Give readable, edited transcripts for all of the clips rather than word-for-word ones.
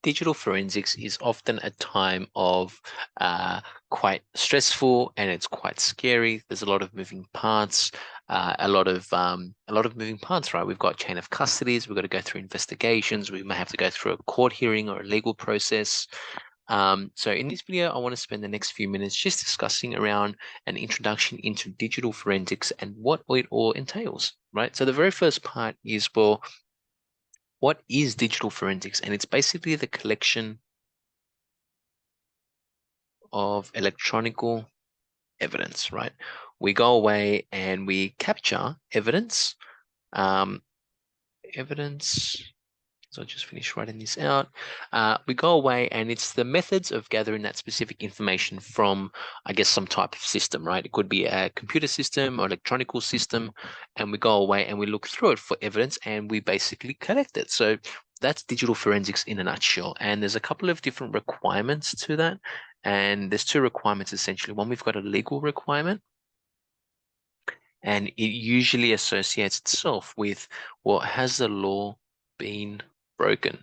digital forensics is often a time of quite stressful, and it's quite scary. There's a lot of moving parts, a lot of moving parts, right? We've got chain of custodies, we've got to go through investigations, we may have to go through a court hearing or a legal process. So in this video, I want to spend the next few minutes just discussing around an introduction into digital forensics and what it all entails, right? So the very first part is, well, what is digital forensics? And it's basically the collection of electronical evidence, right? We go away and we capture evidence, um, evidence. So I'll just finish writing this out. We go away and it's the methods of gathering that specific information from, I guess, some type of system, right? It could be a computer system or electronical system. And we go away and we look through it for evidence and we basically collect it. So that's digital forensics in a nutshell. And there's a couple of different requirements to that. And there's two requirements essentially. One, we've got a legal requirement, and it usually associates itself with, well, has the law been broken?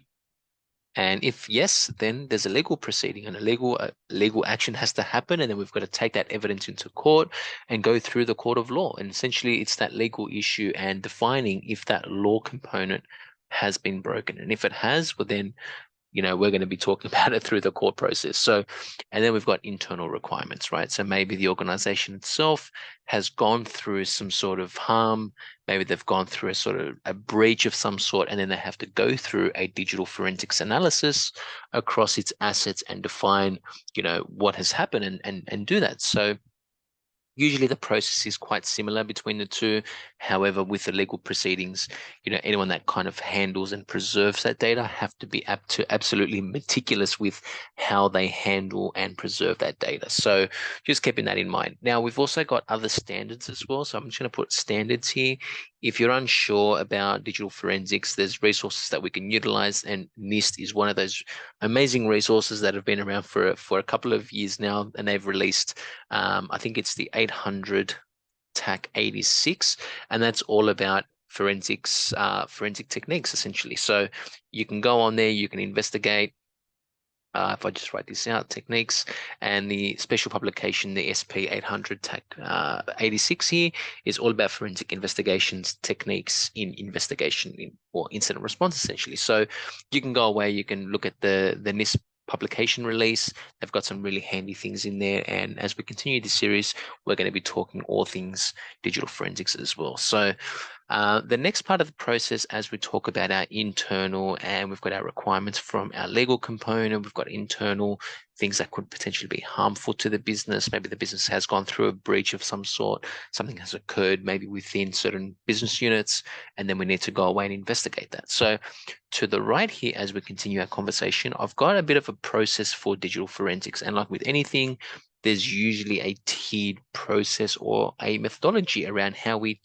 And if yes, then there's a legal proceeding, and a legal action has to happen, and then we've got to take that evidence into court and go through the court of law. And essentially, it's that legal issue and defining if that law component has been broken. And if it has, well, then we're going to be talking about it through the court process. So, and then we've got internal requirements, right? So maybe the organization itself has gone through some sort of harm. Maybe they've gone through a sort of a breach of some sort, and then they have to go through a digital forensics analysis across its assets and define, what has happened and do that. So usually the process is quite similar between the two. However, with the legal proceedings, anyone that kind of handles and preserves that data have to be absolutely meticulous with how they handle and preserve that data. So just keeping that in mind. Now, we've also got other standards as well. So I'm just going to put standards here. If you're unsure about digital forensics, there's resources that we can utilize, and NIST is one of those amazing resources that have been around for a couple of years now, and they've released I think it's the 800 TAC 86, and that's all about forensic techniques essentially. So you can go on there, you can investigate. If I just write this out, techniques, and the special publication, the SP 800 TAC 86 here, is all about forensic investigations techniques in investigation or incident response essentially. So you can go away, you can look at the NIST publication release. They've got some really handy things in there. And as we continue this series, we're going to be talking all things digital forensics as well. So the next part of the process, as we talk about our internal, and we've got our requirements from our legal component, we've got internal things that could potentially be harmful to the business. Maybe the business has gone through a breach of some sort, something has occurred maybe within certain business units, and then we need to go away and investigate that. So to the right here, as we continue our conversation, I've got a bit of a process for digital forensics. And like with anything, there's usually a tiered process or a methodology around how we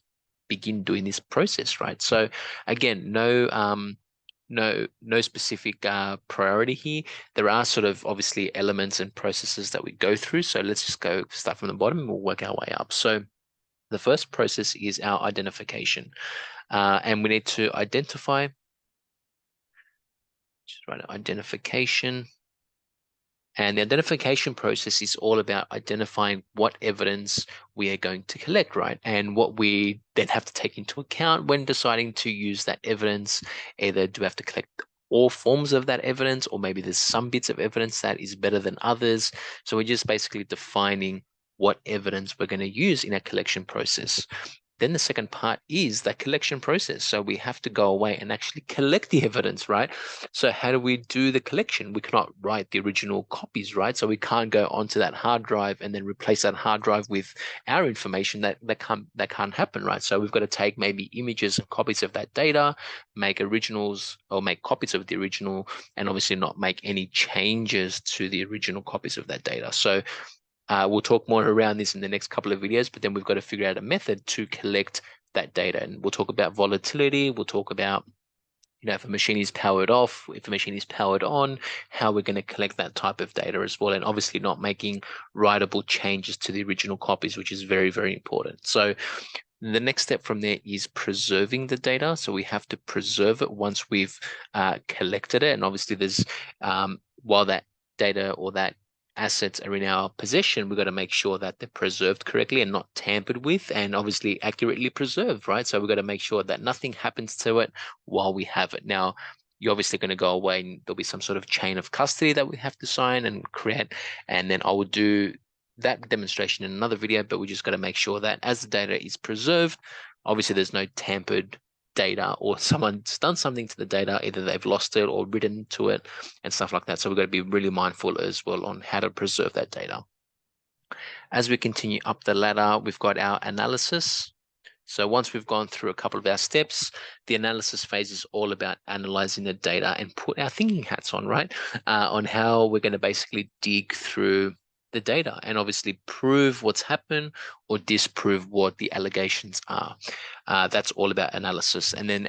begin doing this process, right? So again, no specific priority here. There are sort of obviously elements and processes that we go through. So let's just go start from the bottom and we'll work our way up. So the first process is our identification, and we need to identify. Just write identification. And the identification process is all about identifying what evidence we are going to collect, right? And what we then have to take into account when deciding to use that evidence. Either do we have to collect all forms of that evidence, or maybe there's some bits of evidence that is better than others. So we're just basically defining what evidence we're going to use in our collection process. Then the second part is that collection process. So we have to go away and actually collect the evidence, right? So how do we do the collection? We cannot write the original copies, right? So we can't go onto that hard drive and then replace that hard drive with our information. That can't happen, right? So we've got to take maybe images and copies of that data, make originals or make copies of the original, and obviously not make any changes to the original copies of that data. So we'll talk more around this in the next couple of videos, but then we've got to figure out a method to collect that data. And we'll talk about volatility. We'll talk about, if a machine is powered off, if a machine is powered on, how we're going to collect that type of data as well. And obviously not making writable changes to the original copies, which is very, very important. So The next step from there is preserving the data. So we have to preserve it once we've collected it. And obviously there's, while that data or that assets are in our possession, we've got to make sure that they're preserved correctly and not tampered with, and obviously accurately preserved, right? So we've got to make sure that nothing happens to it while we have it. Now, you're obviously going to go away and there'll be some sort of chain of custody that we have to sign and create. And then I will do that demonstration in another video, but we just got to make sure that as the data is preserved, obviously there's no tampered data or someone's done something to the data, either they've lost it or written to it and stuff like that. So we've got to be really mindful as well on how to preserve that data. As we continue up the ladder, we've got our analysis. So once we've gone through a couple of our steps, the analysis phase is all about analyzing the data and put our thinking hats on, right? On how we're going to basically dig through the data and obviously prove what's happened or disprove what the allegations are. That's all about analysis. And then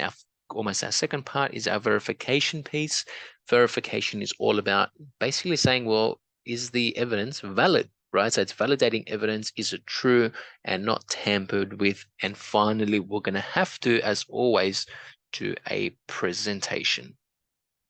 almost our second part is our verification piece. Verification is all about basically saying, well, is the evidence valid? Right? So it's validating evidence. Is it true and not tampered with? And finally, we're going to have to, as always, do a presentation.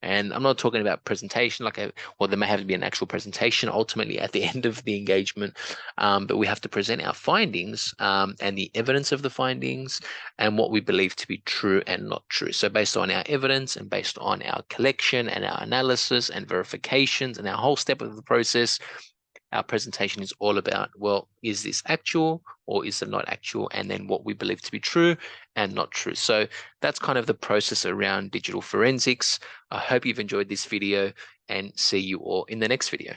And I'm not talking about presentation like well, there may have to be an actual presentation ultimately at the end of the engagement, but we have to present our findings and the evidence of the findings and what we believe to be true and not true. So based on our evidence and based on our collection and our analysis and verifications and our whole step of the process, our presentation is all about, well, is this actual or is it not actual? And then what we believe to be true and not true. So that's kind of the process around digital forensics. I hope you've enjoyed this video and see you all in the next video.